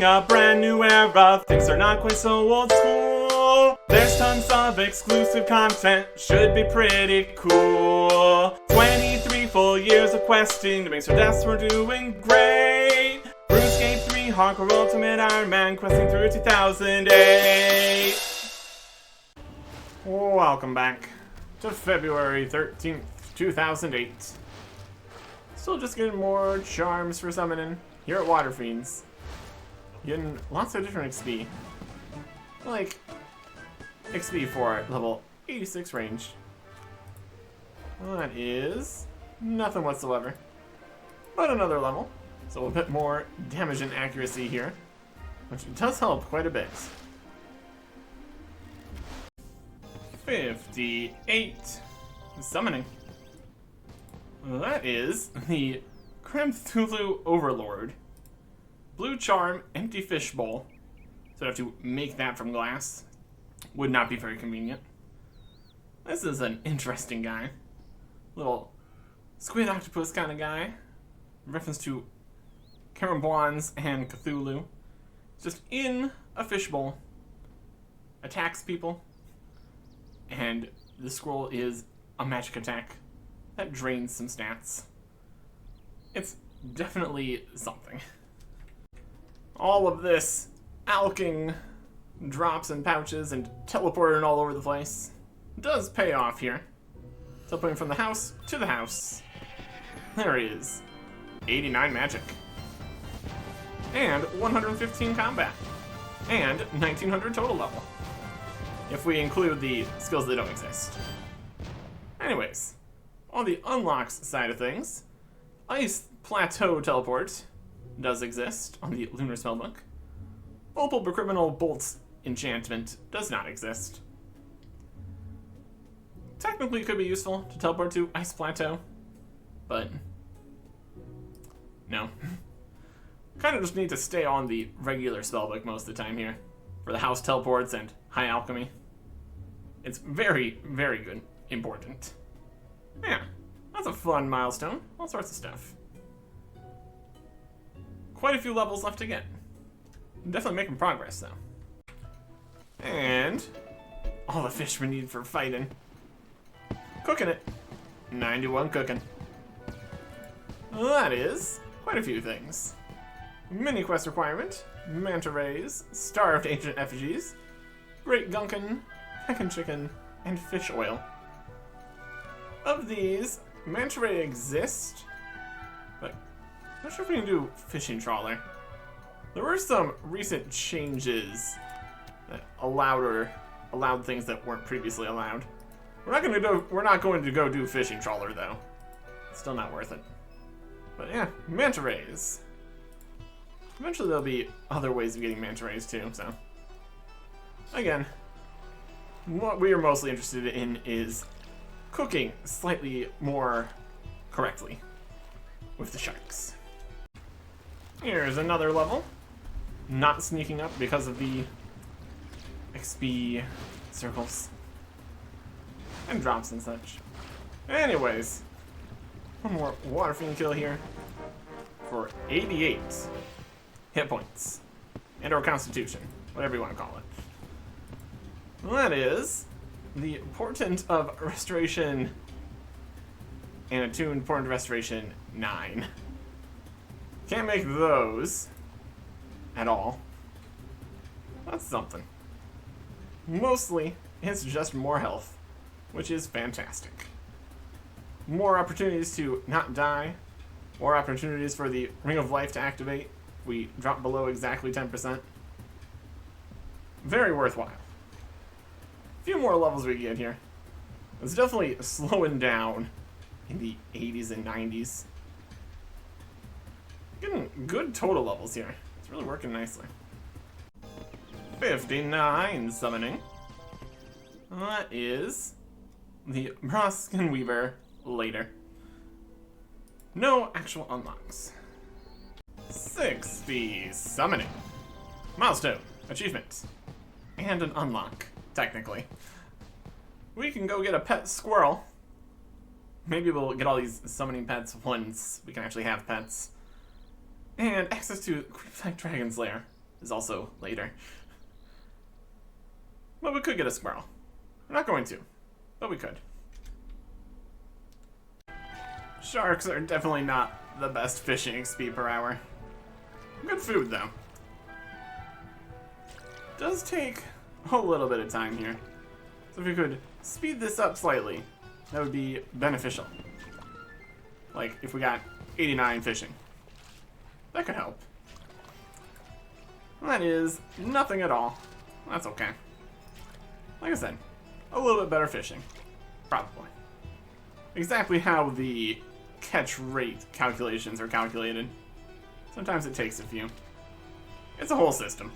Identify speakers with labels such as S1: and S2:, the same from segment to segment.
S1: entering a brand new era. Things are not quite so old school. There's tons of exclusive content, should be pretty cool. 23 full years of questing to make sure that we're doing great. RuneScape 3 Hardcore Ultimate Ironman questing through 2008. Welcome back to February 13th, 2008. Still just getting more charms for summoning here at Water Fiends. Getting lots of different XP. Like XP for level 86 range. Well, that is nothing whatsoever. But another level. So a bit more damage and accuracy here, which does help quite a bit. 58 summoning. Well, that is the Cthulhu Overlord. Blue charm, empty fishbowl. So I have to make that from glass. Would not be very convenient. This is an interesting guy. Little squid octopus kind of guy. Reference to Karambwans and Cthulhu. Just in a fishbowl. Attacks people. And the scroll is a magic attack that drains some stats. It's definitely something. All of this alching drops and pouches and teleporting all over the place does pay off here. Teleporting from the house to the house. There he is. 89 magic. And 115 combat. And 1900 total level. If we include the skills that don't exist. Anyways, on the unlocks side of things, Ice Plateau Teleport does exist on the Lunar Spellbook. Opal Criminal Bolts enchantment does not exist. Technically it could be useful to teleport to Ice Plateau, but no. Kind of just need to stay on the regular spellbook most of the time here for the house teleports and high alchemy. It's very, very good. Important. Yeah, that's a fun milestone. All sorts of stuff. Quite a few levels left to get. Definitely making progress, though. And all the fish we need for fighting. Cooking it. 91 cooking. Well, that is quite a few things. Mini quest requirement, manta rays, starved ancient effigies, great gunkin, heckin' chicken, and fish oil. Of these, manta ray exist, but I'm not sure if we can do fishing trawler. There were some recent changes that allowed things that weren't previously allowed. We're not going to go do fishing trawler though. Still not worth it. But yeah, manta rays. Eventually there'll be other ways of getting manta rays too, so. Again, what we are mostly interested in is cooking slightly more correctly with the sharks. Here's another level. Not sneaking up because of the XP circles and drops and such. Anyways, one more water fiend kill here for 88 hit points and or constitution, whatever you want to call it. Well, that is the Portent of Restoration and Attuned Portent of Restoration 9. Can't make those at all. That's something. Mostly, it's just more health, which is fantastic. More opportunities to not die, more opportunities for the Ring of Life to activate. We drop below exactly 10%. Very worthwhile. A few more levels we get here. It's definitely slowing down in the 80s and 90s. Getting good total levels here. It's really working nicely. 59 summoning. That is the Broskin Weaver later. No actual unlocks. 60 summoning. Milestone. Achievement. And an unlock, technically. We can go get a pet squirrel. Maybe we'll get all these summoning pets once we can actually have pets. And access to Creepside Dragon's Lair. is also later. But we could get a squirrel. We're not going to, but we could. Sharks are definitely not the best fishing XP per hour. Good food, though. Does take a little bit of time here. So if we could speed this up slightly, that would be beneficial. Like, if we got 89 fishing. That could help. That is nothing at all. That's okay. Like I said, a little bit better fishing. Probably. Exactly how the catch rate calculations are calculated. Sometimes it takes a few. It's a whole system.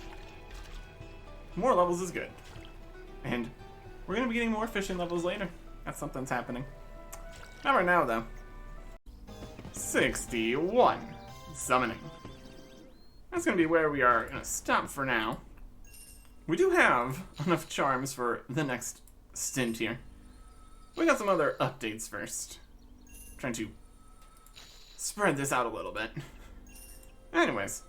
S1: More levels is good. And we're going to be getting more fishing levels later. That's something that's happening. Not right now, though. 61. Summoning. That's going to be where we are going to stop for now. We do have enough charms for the next stint here. We got some other updates first. Trying to spread this out a little bit. Anyways,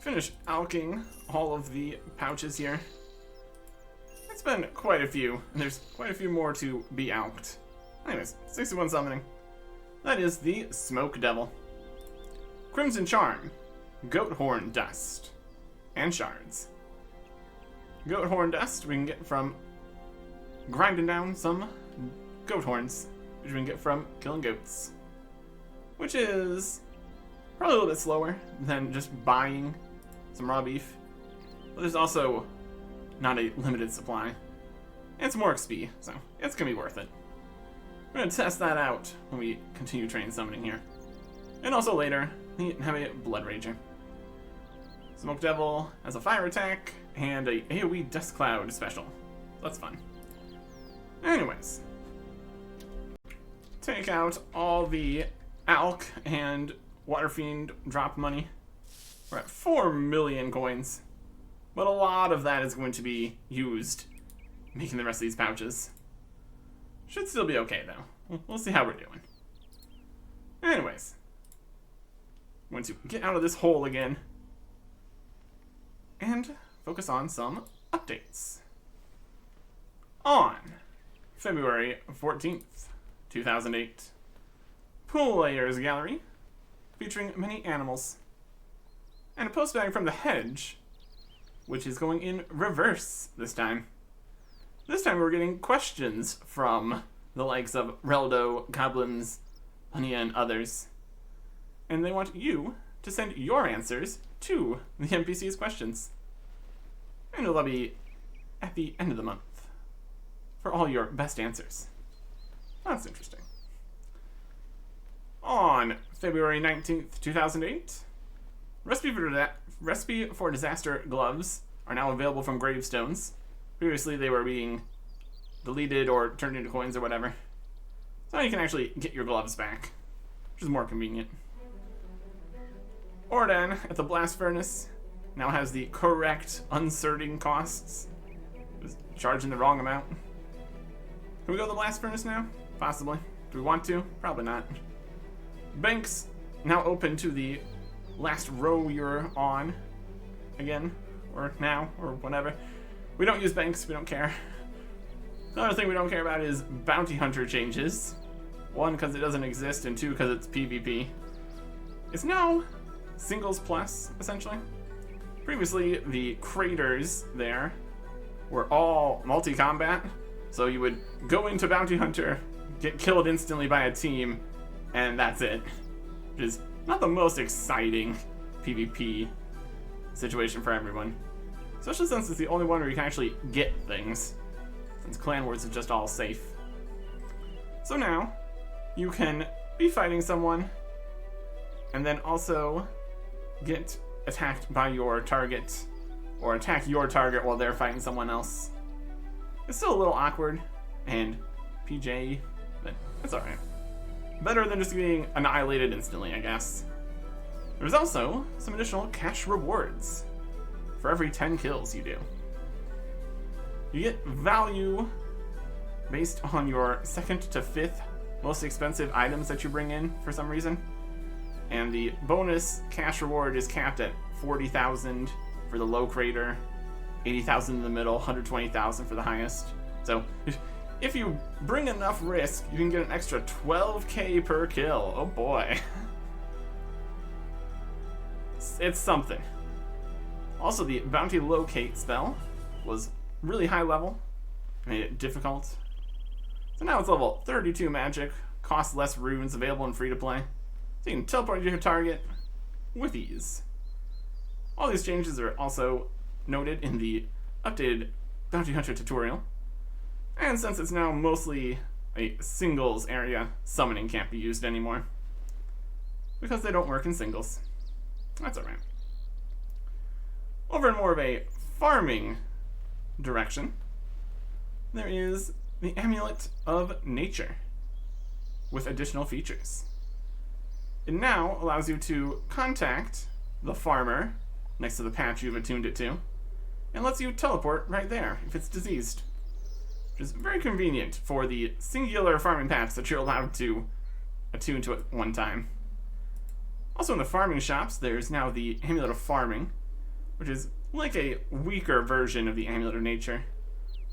S1: finish alking all of the pouches here. It's been quite a few, and there's quite a few more to be alked. Anyways, 61 summoning. That is the Smoke Devil. Crimson Charm, Goat Horn Dust, and Shards. Goat Horn Dust we can get from grinding down some goat horns, which we can get from killing goats. Which is probably a little bit slower than just buying some raw beef. But there's also not a limited supply. And it's more XP, so it's going to be worth it. We're going to test that out when we continue train summoning here. And also later, we have a Blood Rager. Smoke Devil has a fire attack and a AoE Dust Cloud special. That's fun. Anyways. Take out all the Alk and Water Fiend drop money. We're at 4 million coins. But a lot of that is going to be used making the rest of these pouches. Should still be okay, though. We'll see how we're doing. Anyways. I'm going to get out of this hole again. And focus on some updates. On February 14th, 2008. Pool Layers Gallery, featuring many animals. And a post bag from the Hedge, which is going in reverse this time. This time we're getting questions from the likes of Reldo, Goblins, Anya, and others. And they want you to send your answers to the NPC's questions. And it'll be at the end of the month for all your best answers. That's interesting. On February 19th, 2008, Recipe for Disaster gloves are now available from Gravestones. Previously, they were being deleted or turned into coins or whatever. So now you can actually get your gloves back, which is more convenient. Ordan at the Blast Furnace now has the correct uncertain costs. It was charging the wrong amount. Can we go to the Blast Furnace now? Possibly. Do we want to? Probably not. Banks now open to the last row you're on again, or now, or whatever. We don't use banks, we don't care. The other thing we don't care about is Bounty Hunter changes. 1, because it doesn't exist, and 2, because it's PvP. It's now Singles Plus, essentially. Previously, the craters there were all multi-combat, so you would go into Bounty Hunter, get killed instantly by a team, and that's it. Which is not the most exciting PvP situation for everyone. Especially since it's the only one where you can actually get things. Since Clan Wars is just all safe. So now, you can be fighting someone, and then also get attacked by your target, or attack your target while they're fighting someone else. It's still a little awkward, and PJ, but it's alright. Better than just being annihilated instantly, I guess. There's also some additional cash rewards for every 10 kills you do. You get value based on your 2nd to 5th most expensive items that you bring in for some reason. And the bonus cash reward is capped at 40,000 for the low crater, 80,000 in the middle, 120,000 for the highest. So if you bring enough risk, you can get an extra 12k per kill. Oh boy. It's something. Also, the Bounty Locate spell was really high level, made it difficult. So now it's level 32 magic, costs less runes, available and free to play. So you can teleport to your target with ease. All these changes are also noted in the updated Bounty Hunter tutorial. And since it's now mostly a singles area, summoning can't be used anymore, because they don't work in singles. That's alright. Over in more of a farming direction, there is the Amulet of Nature, with additional features. It now allows you to contact the farmer next to the patch you've attuned it to, and lets you teleport right there if it's diseased, which is very convenient for the singular farming patch that you're allowed to attune to at one time. Also in the farming shops, there's now the Amulet of Farming, which is like a weaker version of the Amulet of Nature.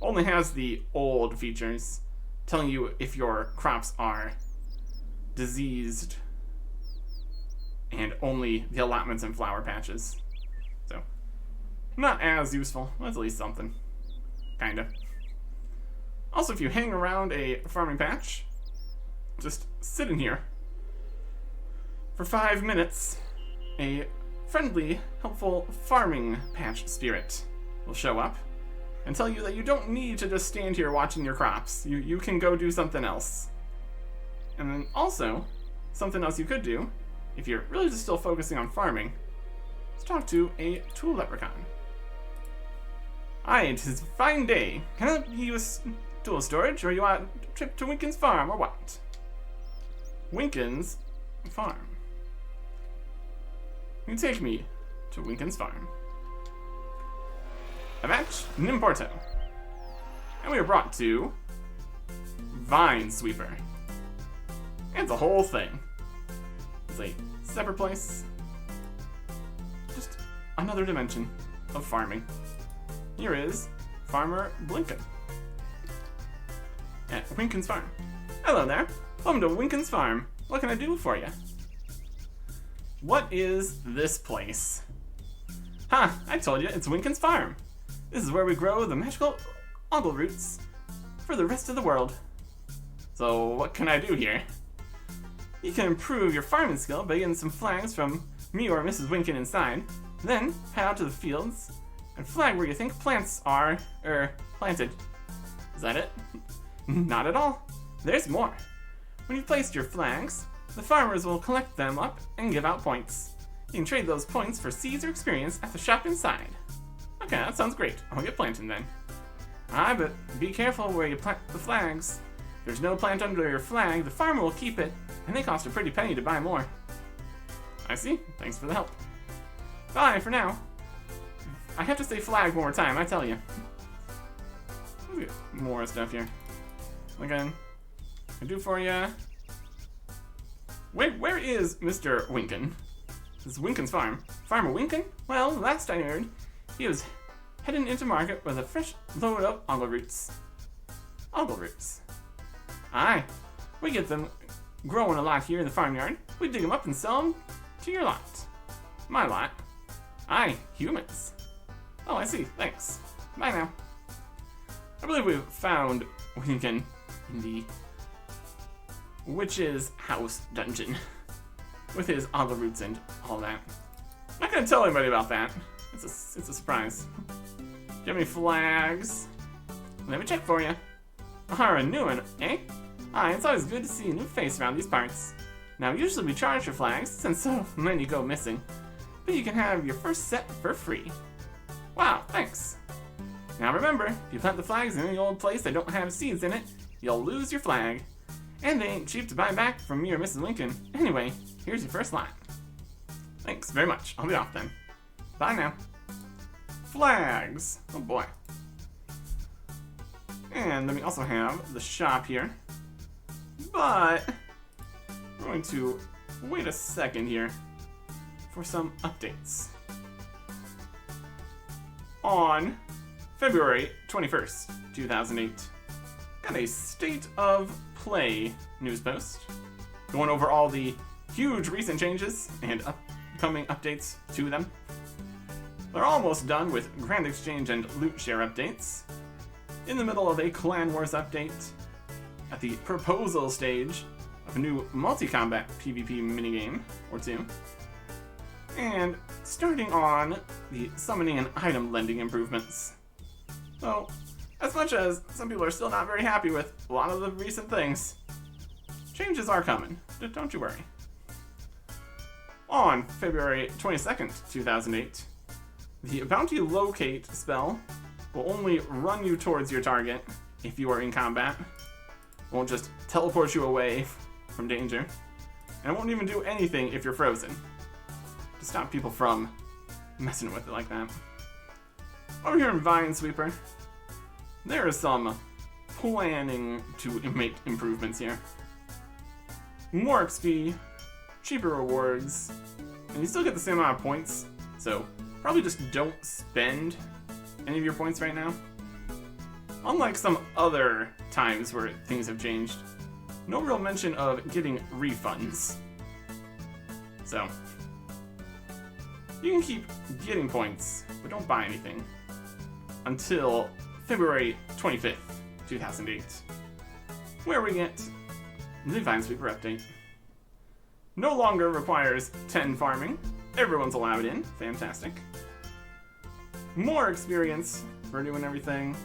S1: Only has the old features, telling you if your crops are diseased, and only the allotments and flower patches. So, not as useful, but at least something. Kinda. Also, if you hang around a farming patch, just sit in here for 5 minutes, a friendly, helpful farming patch spirit will show up and tell you that you don't need to just stand here watching your crops. You can go do something else. And then also, something else you could do, if you're really just still focusing on farming, is talk to a tool leprechaun. Hi, it is a fine day. Can I give you a tool storage, or you want a trip to Winkin's farm, or what? Winkin's farm. You take me to Winkin's farm. Avach Nimporto. And we are brought to Vine Sweeper. And the whole thing. It's a separate place. Just another dimension of farming. Here is Farmer Blinken at Winkin's farm. Hello there. Welcome to Winkin's farm. What can I do for you? What is this place? Ha! I told you, it's Winkin's farm. This is where we grow the magical ogle roots for the rest of the world. So what can I do here? You can improve your farming skill by getting some flags from me or Mrs. Winkin inside. Then head out to the fields and flag where you think plants are, planted. Is that it? Not at all. There's more. When you've placed your flags, the farmers will collect them up and give out points. You can trade those points for seeds or experience at the shop inside. Okay, that sounds great. I'll get planting then. But be careful where you plant the flags. If there's no plant under your flag, the farmer will keep it, and they cost a pretty penny to buy more. I see. Thanks for the help. Bye for now. I have to say flag one more time, I tell you. Let's get more stuff here. Again, I do for ya. Where is Mr. Winkin? This is Winkin's farm. Farmer Winkin? Well, last I heard, he was heading into market with a fresh load of ogle roots. Ogle roots. Aye, we get them growing a lot here in the farmyard. We dig them up and sell them to your lot. My lot. Aye, humans. Oh, I see. Thanks. Bye now. I believe we've found Winkin in the Witch's House dungeon with his ogle roots and all that. I'm not gonna tell anybody about that. It's a surprise. Do you have any flags? Let me check for you. A new one, eh? It's always good to see a new face around these parts. Now, usually we charge for flags, since so many go missing. But you can have your first set for free. Wow, thanks. Now remember, if you plant the flags in any old place that don't have seeds in it, you'll lose your flag. And they ain't cheap to buy back from me or Mrs. Winkin. Anyway, here's your first lot. Thanks very much. I'll be off then. Bye now. Flags. Oh boy. And then we also have the shop here. But we're going to wait a second here for some updates. on February 21st, 2008. Got a State of Play news post going over all the huge recent changes and upcoming updates to them. They're almost done with Grand Exchange and Loot Share updates. In the middle of a Clan Wars update. At the proposal stage of a new multi-combat PvP minigame or two. And starting on the summoning and item lending improvements. So, as much as some people are still not very happy with a lot of the recent things, changes are coming, don't you worry. On February 22nd, 2008, the Bounty Locate spell will only run you towards your target if you are in combat. It won't just teleport you away from danger. And it won't even do anything if you're frozen. To stop people from messing with it like that. Over here in Vine Sweeper, there is some planning to make improvements here. More XP, cheaper rewards, and you still get the same amount of points, so probably just don't spend any of your points right now. Unlike some other times where things have changed, no real mention of getting refunds. So, you can keep getting points, but don't buy anything until February 25th, 2008, where we get the Vinesweeper update. No longer requires 10 farming. Everyone's allowed in. Fantastic. More experience for doing everything.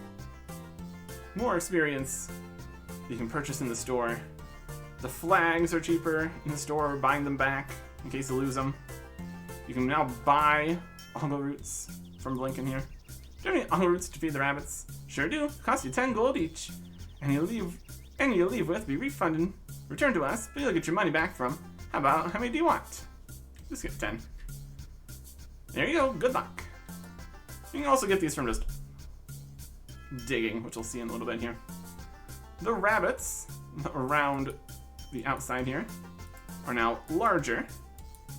S1: More experience you can purchase in the store. The flags are cheaper in the store, buying them back in case you lose them. You can now buy Ongo Roots from Blinken here. Do you have any Ongo Roots to feed the rabbits? Sure do. Cost you 10 gold each. And you leave with be refunded. Return to us, but you'll get your money back from. How many do you want? Just get 10. There you go, good luck. You can also get these from just digging, which we'll see in a little bit here. The rabbits around the outside here are now larger,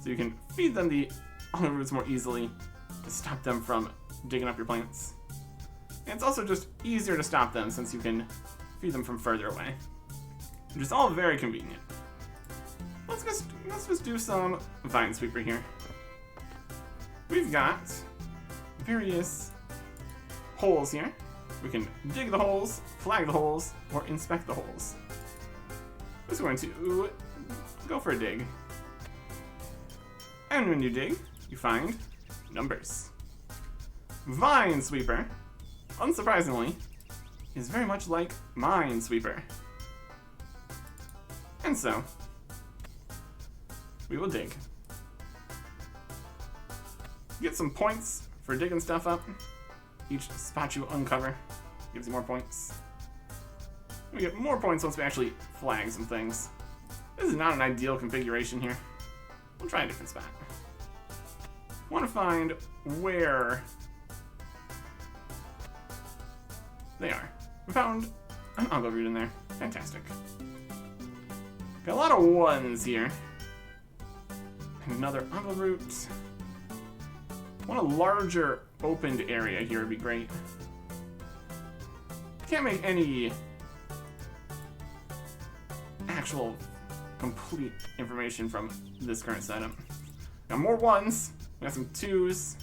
S1: so you can feed them the Ongo Roots more easily to stop them from digging up your plants. And it's also just easier to stop them since you can feed them from further away, which is all very convenient. Let's just do some Vine Sweeper here. We've got various holes here. We can dig the holes, flag the holes, or inspect the holes. I'm just going to go for a dig. And when you dig, you find numbers. Vine Sweeper, unsurprisingly, is very much like Minesweeper. And so, we will dig. Get some points for digging stuff up. Each spot you uncover gives you more points. We get more points once we actually flag some things. This is not an ideal configuration here. We'll try a different spot. Want to find where they are. We found an Ongo Root in there. Fantastic. Got a lot of ones here. And another Ongo Root. Want a larger opened area here would be great. Can't make any actual complete information from this current setup. Got more ones. Got some twos.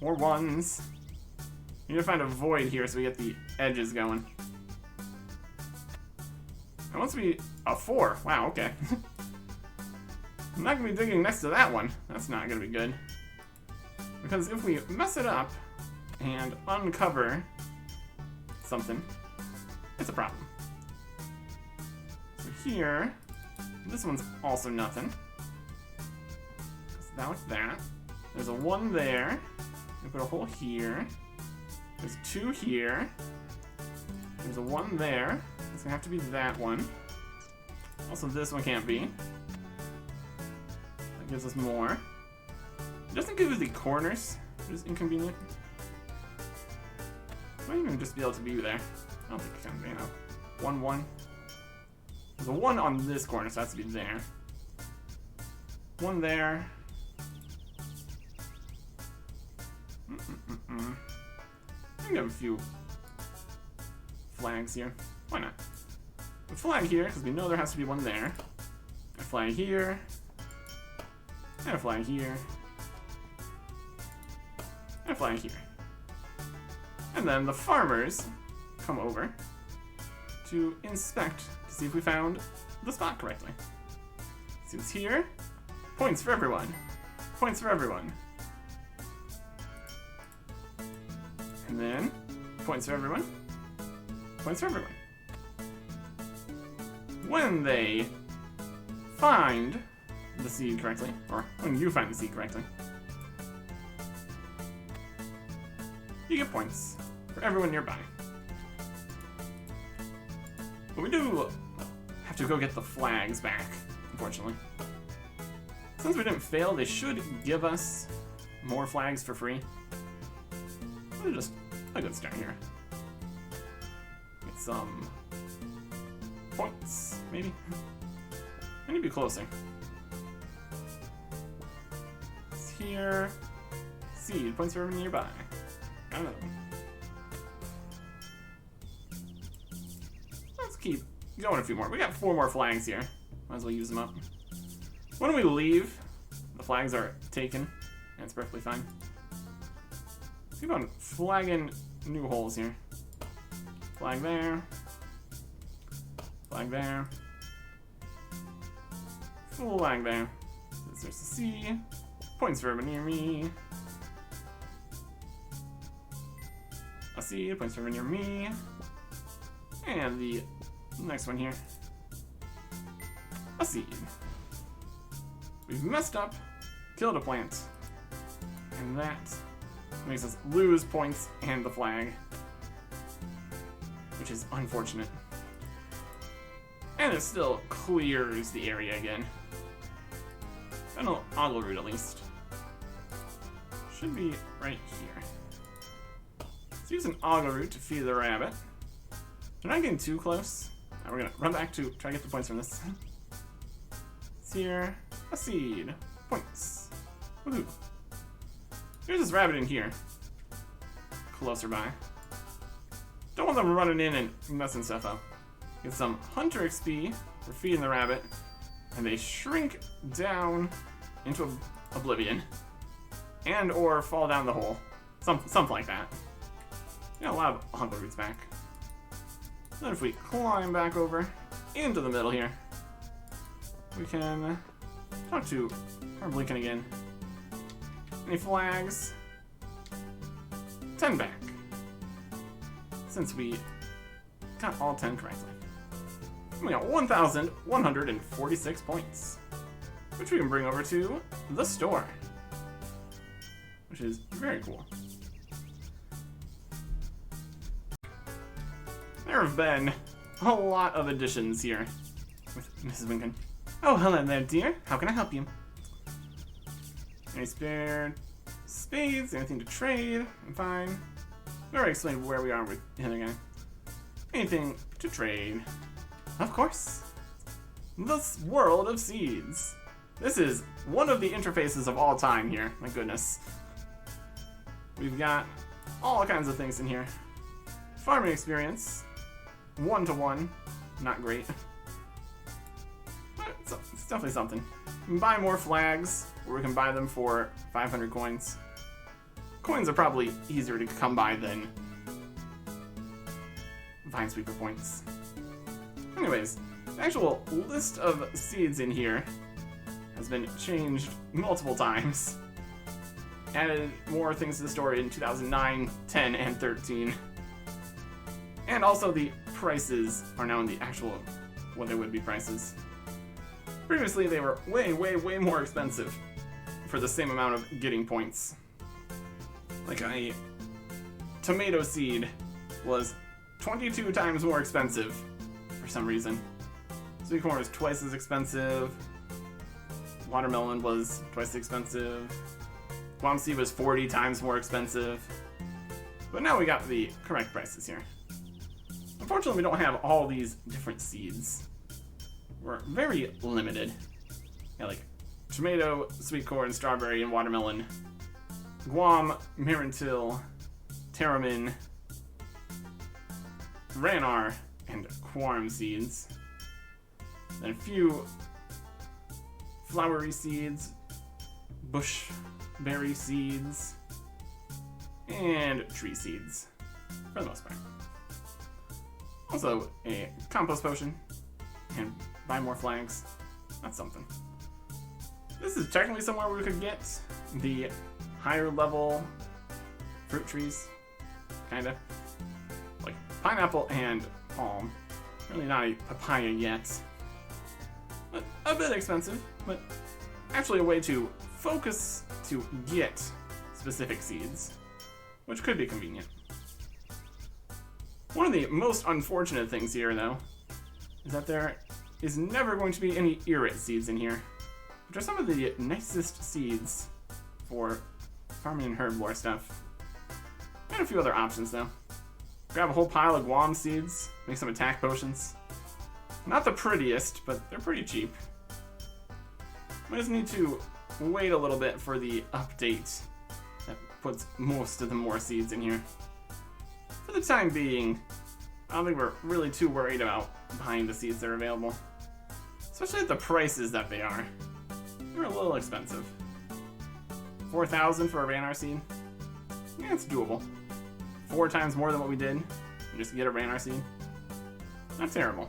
S1: More ones. We need to find a void here so we get the edges going. And once we... a 4. Wow, okay. I'm not going to be digging next to that one. That's not going to be good. Because if we mess it up and uncover something, it's a problem. So here, this one's also nothing. So that was that. There's a 1 there. We put a hole here. There's 2 here. There's a 1 there. It's gonna have to be that one. Also, this one can't be. That gives us more. It doesn't give us the corners, which is inconvenient. Might even just be able to be there. I don't think it can be, no. 1, 1. There's a 1 on this corner, so it has to be there. 1 there. We have a few flags here. Why not? A flag here, because we know there has to be one there. A flag here. And a flag here. And a flag here. And then the farmers come over to inspect to see if we found the spot correctly. See what's here? Points for everyone. Points for everyone. And then points for everyone. Points for everyone. When they find the seed correctly, or when you find the seed correctly, you get points for everyone nearby. But we do have to go get the flags back, unfortunately. Since we didn't fail, they should give us more flags for free. We're just a good start here. Get some points, maybe? I need to be closer. It's here. Seed, points for everyone nearby. Got another one. Let's keep going a few more. We got 4 more flags here. Might as well use them up. When we leave, the flags are taken, and it's perfectly fine. Let's keep on flagging new holes here. Flag there. Flag there. Flag there. There's the C. Points for everyone near me. A C. Points for everyone near me. And the next one here. A seed. We've messed up, killed a plant, and that makes us lose points and the flag, which is unfortunate. And it still clears the area again. An ogle root at least. Should be right here. Let's use an ogle root to feed the rabbit. They're not getting too close. Now we're gonna run back to try to get the points from this. It's here. A seed. Points. Woohoo. Here's this rabbit in here. Closer by. Don't want them running in and messing stuff up. Get some hunter XP for feeding the rabbit, and they shrink down into oblivion. And or fall down the hole. Something like that. Yeah, a lot of hunter roots back. Then if we climb back over into the middle here, we can talk to our Blinken again. Any flags? 10 back. Since we got all 10 correctly. We got 1,146 points, which we can bring over to the store, which is very cool. There have been a lot of additions here with Mrs. Winkin. Oh, hello there, dear. How can I help you? Any spare spades? Anything to trade? I'm fine. I already explained where we are with the other guy. Anything to trade? Of course. This world of seeds. This is one of the interfaces of all time here. My goodness. We've got all kinds of things in here. Farming experience. 1-to-1. Not great. But it's definitely something. We can buy more flags, or we can buy them for 500 coins. Coins are probably easier to come by than Vinesweeper points. Anyways, the actual list of seeds in here has been changed multiple times. Added more things to the story in 2009, 10, and 13. And also the prices are now in the actual what they would be prices. Previously they were way, way, way more expensive for the same amount of getting points. Like a tomato seed was 22 times more expensive for some reason. Sweet corn was twice as expensive. Watermelon was twice as expensive. Guam seed was 40 times more expensive. But now we got the correct prices here. Unfortunately, we don't have all these different seeds. We're very limited. Yeah, like tomato, sweet corn, strawberry, and watermelon.
S2: Guam, Marintil, Terramin, Ranar, and Quarm seeds. Then a few flowery seeds, bushberry seeds, and tree seeds, for the most part. Also, a compost potion, and buy more flags. That's something. This is technically somewhere we could get the higher level fruit trees, kinda. Like pineapple and palm. Really not a papaya yet. But a bit expensive, but actually a way to focus to get specific seeds, which could be convenient. One of the most unfortunate things here, though, is that there is never going to be any Irit seeds in here, which are some of the nicest seeds for farming and herb lore stuff. And a few other options, though. Grab a whole pile of Guam seeds, make some attack potions. Not the prettiest, but they're pretty cheap. We just need to wait a little bit for the update that puts most of the more seeds in here. For the time being, I don't think we're really too worried about buying the seeds that are available. Especially at the prices that they are. They're a little expensive. 4,000 for a Ranar seed? Yeah, it's doable. 4 times more than what we did just to get a Ranar seed. Not terrible.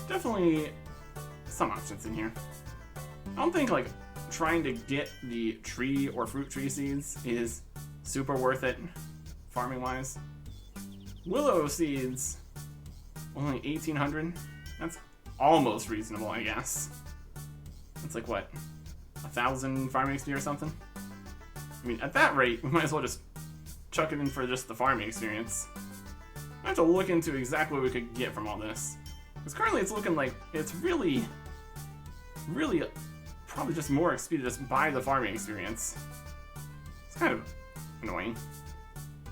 S2: Definitely some options in here. I don't think like trying to get the tree or fruit tree seeds is super worth it farming wise. Willow seeds, only 1,800. That's almost reasonable, I guess. That's like what, 1,000 farming XP or something? I mean, at that rate, we might as well just chuck it in for just the farming experience. I have to look into exactly what we could get from all this. Because currently it's looking like it's really probably just more XP to just buy the farming experience. It's kind of annoying.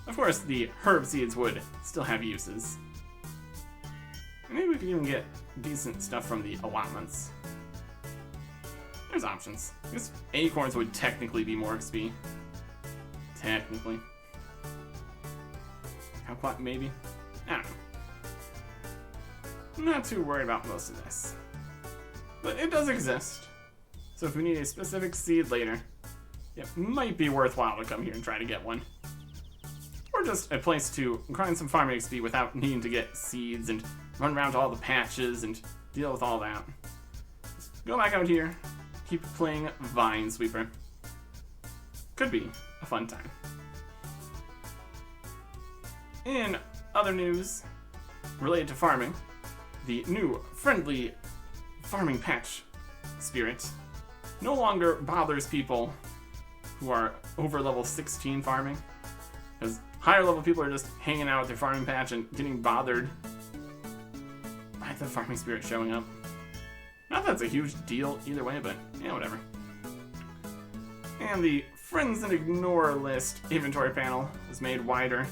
S2: Of course, the herb seeds would still have uses. And maybe we could even get decent stuff from the allotments. There's options. I guess acorns would technically be more XP. Technically. Kumquat, maybe? I don't know. I'm not too worried about most of this. But it does exist. So if we need a specific seed later, it might be worthwhile to come here and try to get one. Or just a place to grind some farming XP without needing to get seeds and run around to all the patches and deal with all that. Just go back out here, keep playing Vine Sweeper. Could be a fun time. In other news related to farming, the new friendly farming patch spirit no longer bothers people who are over level 16 farming, because higher level people are just hanging out with their farming patch and getting bothered by the farming spirit showing up. Not that it's a huge deal either way, but yeah, whatever. And the Friends and Ignore list inventory panel was made wider.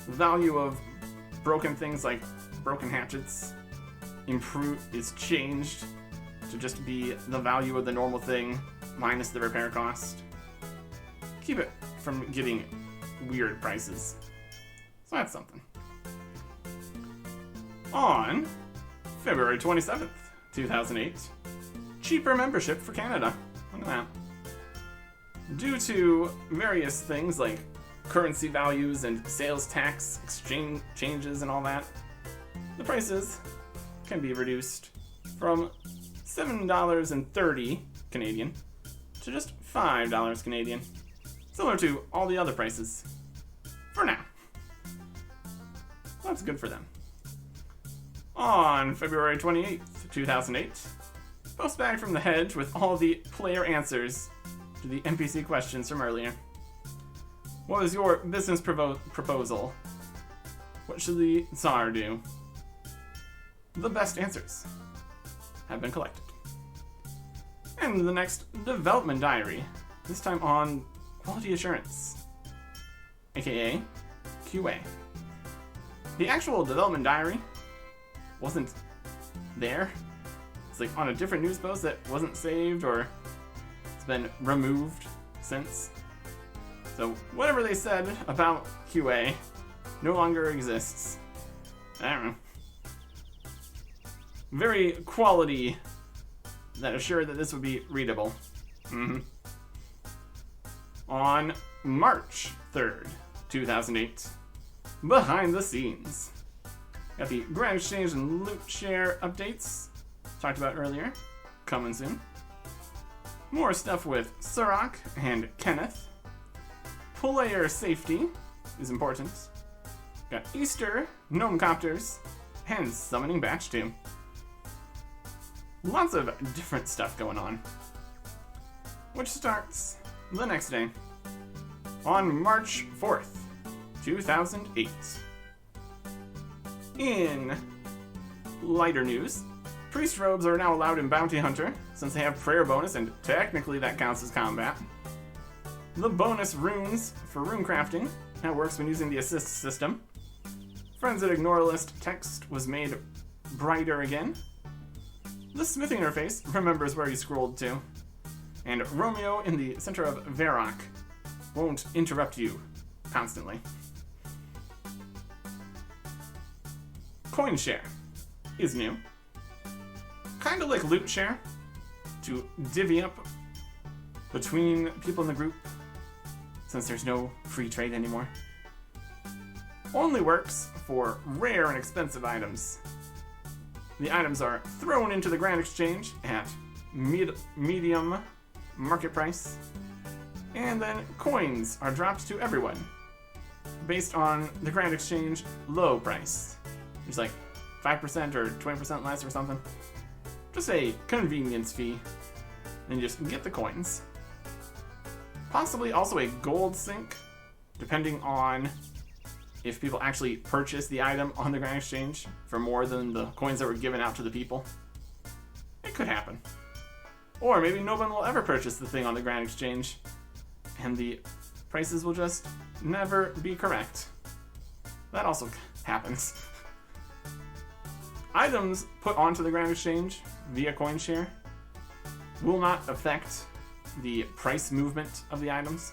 S2: The value of broken things like broken hatchets is changed to just be the value of the normal thing minus the repair cost. Keep it from getting weird prices. So that's something. On February 27th, 2008, cheaper membership for Canada. Look at that. Due to various things like currency values and sales tax exchange changes and all that, the prices can be reduced from $7.30 Canadian to just $5 Canadian, similar to all the other prices for now. That's good for them. On February 28th, 2008, post back from the hedge with all the player answers to the NPC questions from earlier. What was your business proposal? What should the Tsar do? The best answers have been collected. And the next development diary, this time on quality assurance, aka QA. The actual development diary wasn't there. It's like on a different news post that wasn't saved or it's been removed since. So whatever they said about QA no longer exists. I don't know. Very quality that assured that this would be readable. On March 3rd, 2008, behind the scenes. Got the Grand Exchange and Loot Share updates, talked about earlier, coming soon. More stuff with Surak and Kenneth. Player safety is important. Got Easter, Gnome Copters, and Summoning Batch 2. Lots of different stuff going on. Which starts the next day, on March 4th, 2008. In lighter news, priest robes are now allowed in Bounty Hunter, since they have prayer bonus, and technically that counts as combat. The bonus runes for rune crafting now works when using the assist system. Friends that ignore list text was made brighter again. The smithing interface remembers where you scrolled to. And Romeo in the center of Varrock won't interrupt you constantly. Coin share is new. Kind of like loot share, to divvy up between people in the group, since there's no free trade anymore. Only works for rare and expensive items. The items are thrown into the Grand Exchange at medium market price, and then coins are dropped to everyone based on the Grand Exchange low price. There's like 5% or 20% less or something. Just a convenience fee. And you just get the coins. Possibly also a gold sink, depending on if people actually purchase the item on the Grand Exchange for more than the coins that were given out to the people. It could happen. Or maybe no one will ever purchase the thing on the Grand Exchange, and the prices will just never be correct. That also happens. Items put onto the Grand Exchange via coin share will not affect the price movement of the items.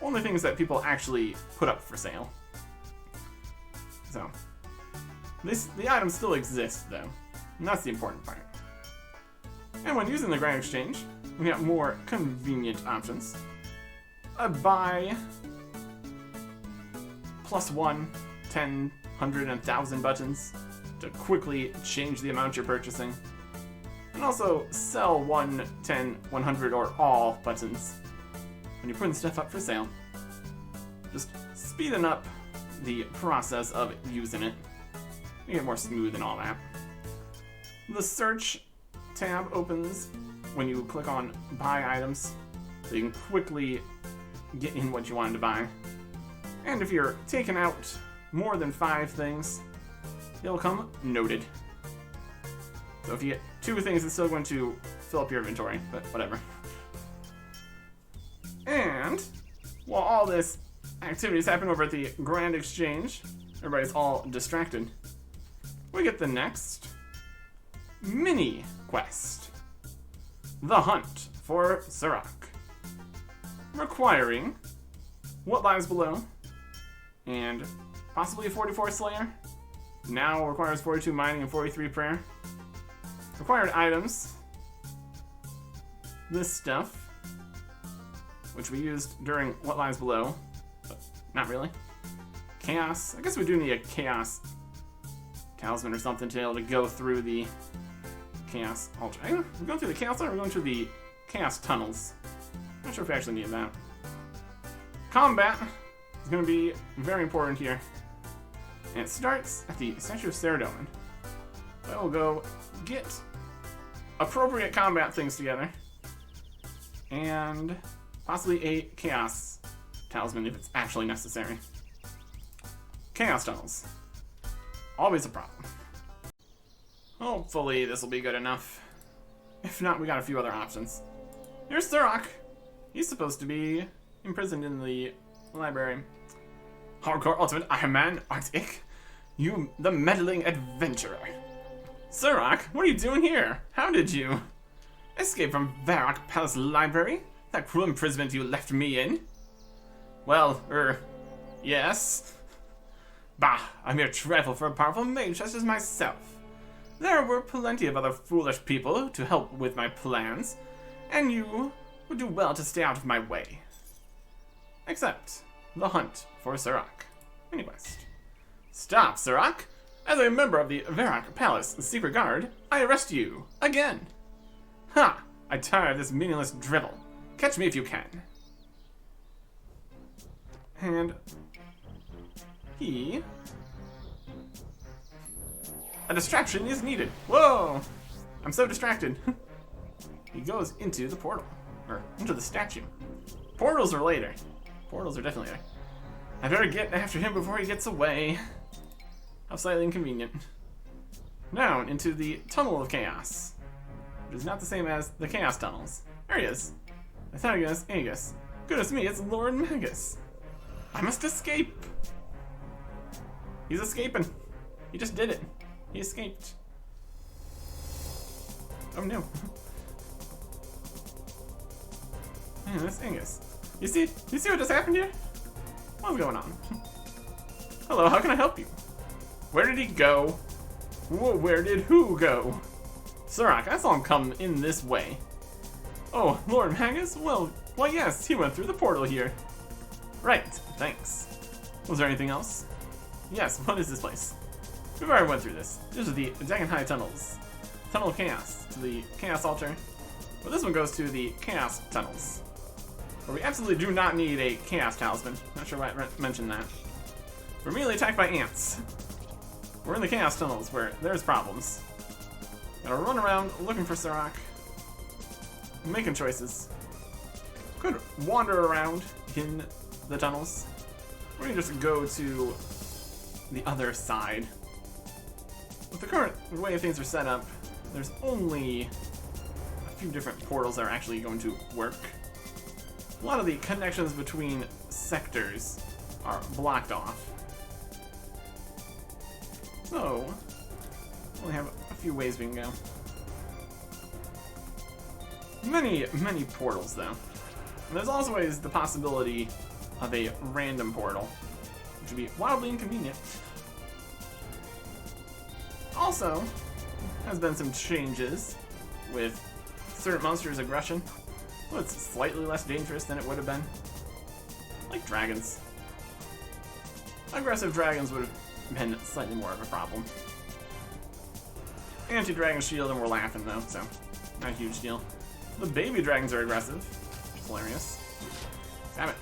S2: Only things that people actually put up for sale. So, the items still exist though, and that's the important part. And when using the Grand Exchange, we have more convenient options. A buy, +1, 10, 100, and 1,000 buttons to quickly change the amount you're purchasing. And also sell 1, 10, 100, or all buttons when you're putting stuff up for sale. Just speeding up the process of using it. You get more smooth and all that. The search tab opens when you click on buy items, so you can quickly get in what you wanted to buy. And if you're taking out more than 5 things, it'll come noted. So if you get 2 things, it's still going to fill up your inventory, but whatever. And while all this activity is happening over at the Grand Exchange, everybody's all distracted, we get the next mini quest. The Hunt for Surak. Requiring What Lies Below and possibly a 44 Slayer. Now requires 42 mining and 43 prayer. Required items. This stuff, which we used during What Lies Below, but not really. Chaos. I guess we do need a Chaos Talisman or something to be able to go through the Chaos Altar. We're going through the Chaos Altar, or we're going through the Chaos Tunnels. Not sure if we actually need that. Combat is going to be very important here. And it starts at the Statue of Saradomin. So I will go get appropriate combat things together. And possibly a Chaos Talisman if it's actually necessary. Chaos Tunnels. Always a problem. Hopefully this will be good enough. If not, we got a few other options. Here's Surak. He's supposed to be imprisoned in the library. Hardcore Ultimate Ironman Artic. You, the meddling adventurer. Surak, what are you doing here? How did you escape from Varrock Palace Library That cruel imprisonment you left me in? Well, yes. Bah, a mere trifle for a powerful mage such as myself. There were plenty of other foolish people to help with my plans, and you would do well to stay out of my way. Except the hunt for Sirach. Mini quest. Stop, Sirach! As a member of the Varrock Palace Secret Guard, I arrest you again. Ha! I tire of this meaningless drivel. Catch me if you can. And a distraction is needed. Whoa! I'm so distracted. He goes into the portal. Or into the statue. Portals are later. Portals are definitely later. I better get after him before he gets away. How slightly inconvenient. Down into the Tunnel of Chaos. Which is not the same as the Chaos Tunnels. There he is. Athanagus Agus. Goodness me, it's Lord Magus. I must escape. He's escaping. He just did it. He escaped. Oh no. Man, that's Angus. You see what just happened here? What's going on? Hello, how can I help you? Where did he go? Whoa, where did who go? Sirach, I saw him come in this way. Oh, Lord Magus? Well, why yes, he went through the portal here. Right, thanks. Was there anything else? Yes, what is this place? We've already went through this. These are the Dagon High tunnels. Tunnel of Chaos to the Chaos Altar. Well, this one goes to the Chaos Tunnels. Where we absolutely do not need a Chaos Talisman. Not sure why I mentioned that. We're immediately attacked by ants. We're in the Chaos Tunnels where there's problems. Gotta run around looking for Sirach. Making choices. Could wander around in the tunnels. We're gonna just go to the other side. With the current way things are set up, there's only a few different portals that are actually going to work. A lot of the connections between sectors are blocked off. So, we only have a few ways we can go. Many portals, though. And there's also always the possibility of a random portal, which would be wildly inconvenient. Also, has been some changes with certain monsters' aggression. Well, it's slightly less dangerous than it would have been. Like dragons. Aggressive dragons would have been slightly more of a problem. Anti-dragon shield and we're laughing though, so not a huge deal. The baby dragons are aggressive, which is hilarious. Damn it.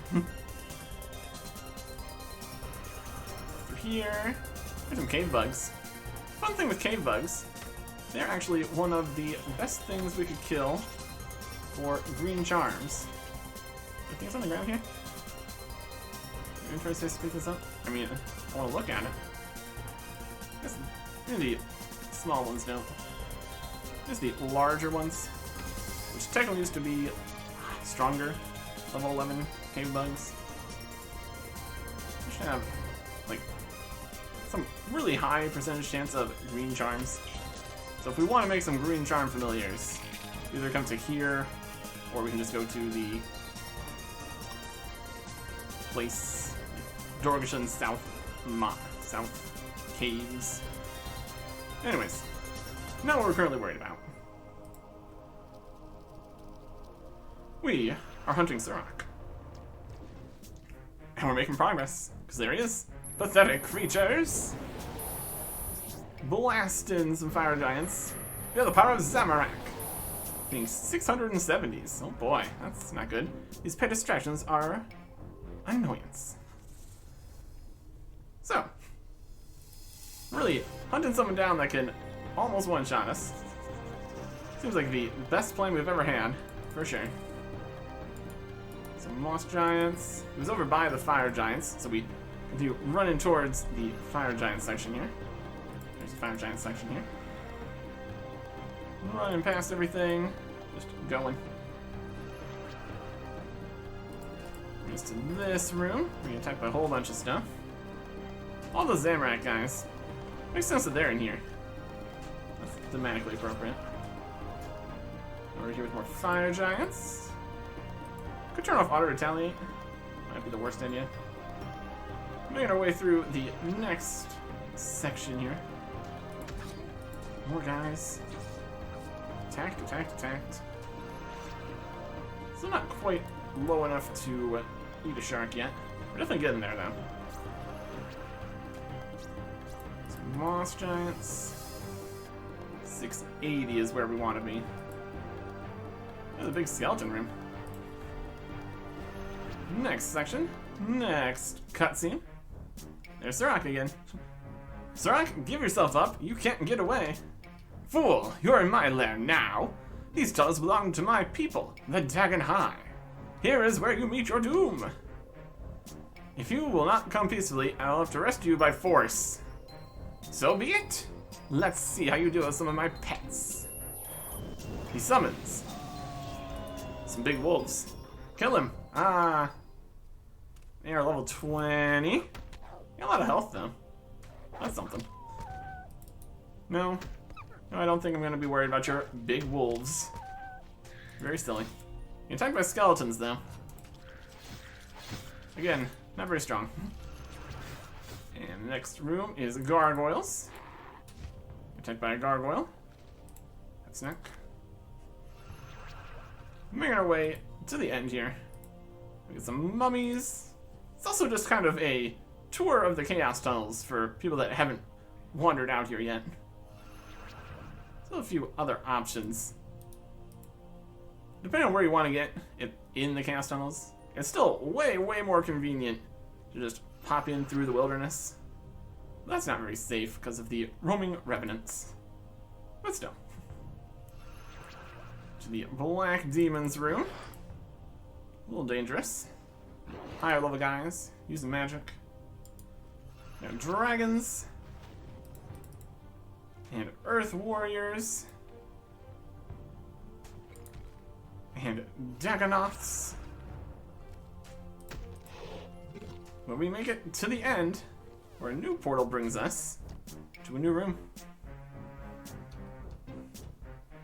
S2: Through here, there's some cave bugs. Fun thing with cave bugs, they're actually one of the best things we could kill for green charms. I think it's on the ground here. Are you interested to pick this up? I mean, I want to look at it. I guess maybe the small ones don't. Just the larger ones, which technically used to be stronger level 11 cave bugs. We should have like some really high percentage chance of green charms. So if we want to make some green charm familiars, either come to here, or we can just go to the place, Dorgashan South Caves. Anyways, not what we're currently worried about. We are hunting Sirach. And we're making progress, because there he is. Pathetic creatures! Blasting some fire giants. We have the power of Zamorak. Being 670s. Oh boy, that's not good. These pet distractions are an annoyance. So, really, hunting someone down that can almost one-shot us. Seems like the best plan we've ever had, for sure. Some moss giants. It was over by the fire giants, so we continue running towards the fire giant section here. There's a fire giant section here. Running past everything, just going. Just to this room, we're getting attacked by a whole bunch of stuff. All the Zamorak guys. Makes sense that they're in here. That's thematically appropriate. Over here with more fire giants. Could turn off auto retaliate. Might be the worst idea. Making our way through the next section here. More guys. Attacked, attacked, attacked. Still not quite low enough to eat a shark yet. We're definitely getting there though. Some moss giants. 680 is where we want to be. There's a big skeleton room. Next section. Next cutscene. There's Surak again. Surak, give yourself up. You can't get away. Fool, you're in my lair now. These tunnels belong to my people, the Dagon High. Here is where you meet your doom. If you will not come peacefully, I'll have to rescue you by force. So be it. Let's see how you do with some of my pets. He summons some big wolves. Kill him. Ah. They are level 20. Got a lot of health though. That's something. No, I don't think I'm gonna be worried about your big wolves. Very silly. You're attacked by skeletons though. Again, not very strong. And the next room is gargoyles. Attacked by a gargoyle. That's neck. Making our way to the end here. We get some mummies. It's also just kind of a tour of the Chaos Tunnels for people that haven't wandered out here yet. Still a few other options. Depending on where you want to get it in the Chaos Tunnels, it's still way, way more convenient to just pop in through the wilderness. But that's not very safe because of the roaming revenants. But still. To the Black Demon's room. A little dangerous. Higher level guys using magic. We have dragons. And earth warriors. And Dagonoths. When we make it to the end, where a new portal brings us to a new room.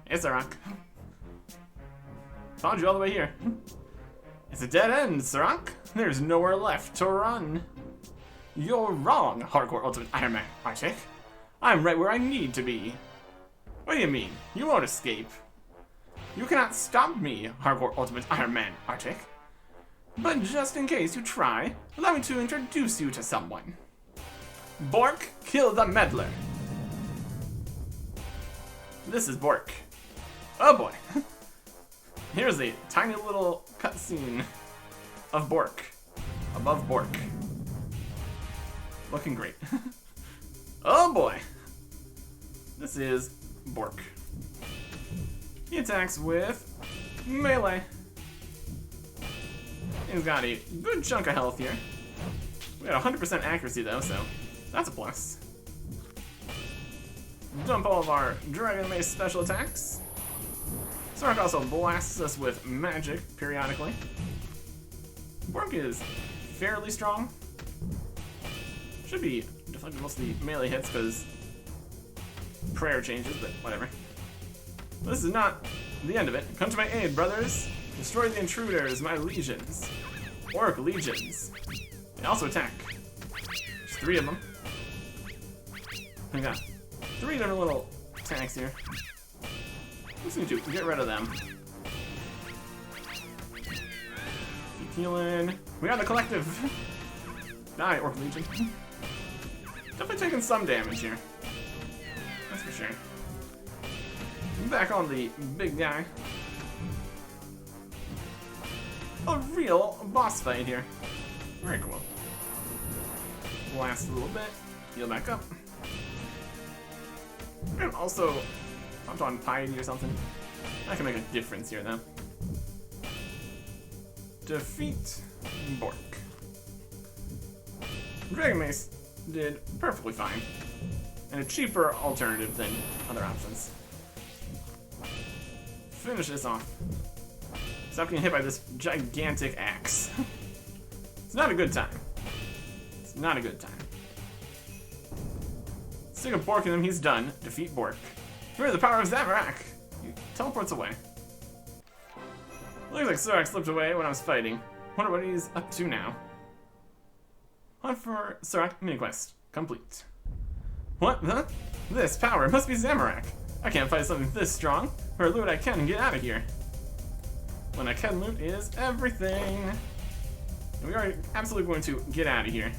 S2: It's a rock. Found you all the way here. It's a dead end, Surak. There's nowhere left to run. You're wrong, Hardcore Ultimate Ironman, Artic. I'm right where I need to be. What do you mean? You won't escape. You cannot stop me, Hardcore Ultimate Ironman, Artic. But just in case you try, allow me to introduce you to someone. Bork, kill the meddler. This is Bork. Oh boy. Here's a tiny little cutscene of Bork. Above Bork. Looking great. Oh boy. This is Bork. He attacks with melee. He's got a good chunk of health here. We got 100% accuracy though, so that's a plus. Dump all of our Dragon Mace special attacks. Surak also blasts us with magic periodically. Bork is fairly strong. Should be deflecting most of the melee hits because prayer changes, but whatever. This is not the end of it. Come to my aid, brothers. Destroy the intruders, my legions. Orc legions. They also attack. There's 3 of them. We got 3 different little attacks here. Let's need to get rid of them. Keep healing. We got the collective. Die, Orc Legion. Definitely taking some damage here. That's for sure. Back on the big guy. A real boss fight here. Very cool. Blast a little bit. Heal back up. And also hunt on piety or something. That can make a difference here though. Defeat Bork. Dragon Mace did perfectly fine. And a cheaper alternative than other options. Finish this off. Stop getting hit by this gigantic axe. It's not a good time. It's not a good time. Stick a Bork in him, he's done. Defeat Bork. Hear the power of Zamorak. He teleports away. Look Looks like Sorak slipped away when I was fighting. Wonder what he's up to now. Hunt for Sorak mini quest complete. What? Huh? This power must be Zamorak. I can't fight something this strong. Or loot I can and get out of here. When I can loot is everything. And we are absolutely going to get out of here.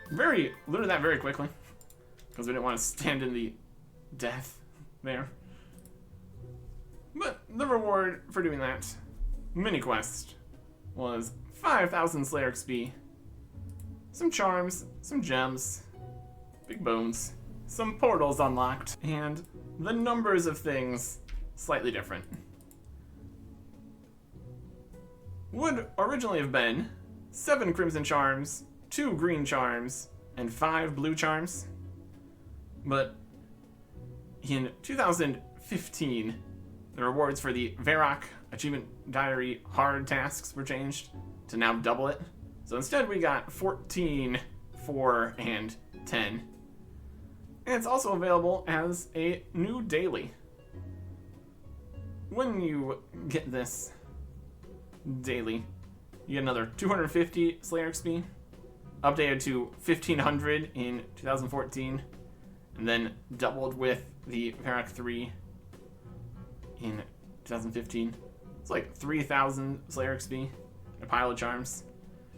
S2: Looted that very quickly. Because we didn't want to stand in the death there. But the reward for doing that mini quest was 5,000 Slayer XP, some charms, some gems, big bones, some portals unlocked, and the numbers of things slightly different. Would originally have been 7 crimson charms, 2 green charms, and 5 blue charms. But in 2015, the rewards for the Varrock Achievement Diary hard tasks were changed to now double it. So instead we got 14, 4, and 10. And it's also available as a new daily. When you get this daily, you get another 250 Slayer XP, updated to 1,500 in 2014, and then doubled with the Varrock 3 in 2015. It's like 3,000 Slayer XP and a pile of charms.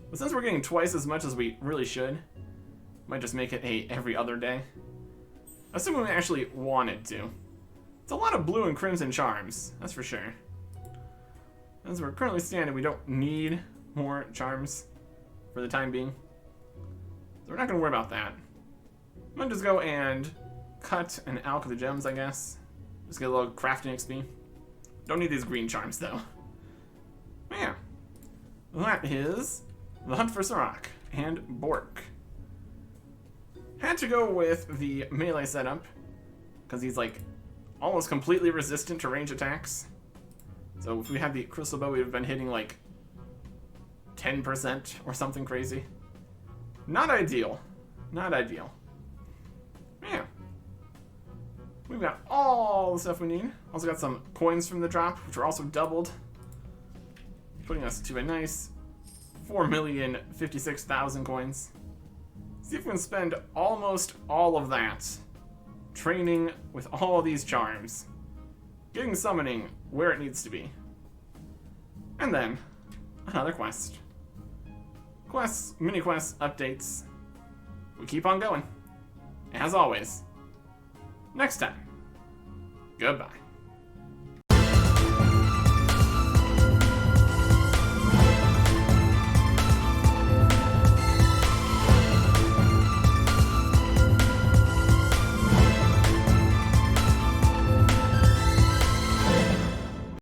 S2: But since we're getting twice as much as we really should, might just make it a every other day. Assuming we actually wanted to. It's a lot of blue and crimson charms, that's for sure. As we're currently standing, we don't need more charms for the time being. So we're not gonna worry about that. I'm gonna just go and cut an alch of the gems, I guess. Just get a little crafting XP. Don't need these green charms, though. But yeah. That is the Hunt for Sorak and Bork. Had to go with the melee setup, because he's like almost completely resistant to range attacks. So if we had the crystal bow, we would have been hitting like 10% or something crazy. Not ideal. Not ideal. Yeah. We've got all the stuff we need. Also got some coins from the drop, which were also doubled. Putting us to a nice 4,056,000 coins. See if we can spend almost all of that training with all these charms. Getting summoning where it needs to be. And then, another quest. Quests, mini quests, updates. We keep on going. As always. Next time. Goodbye.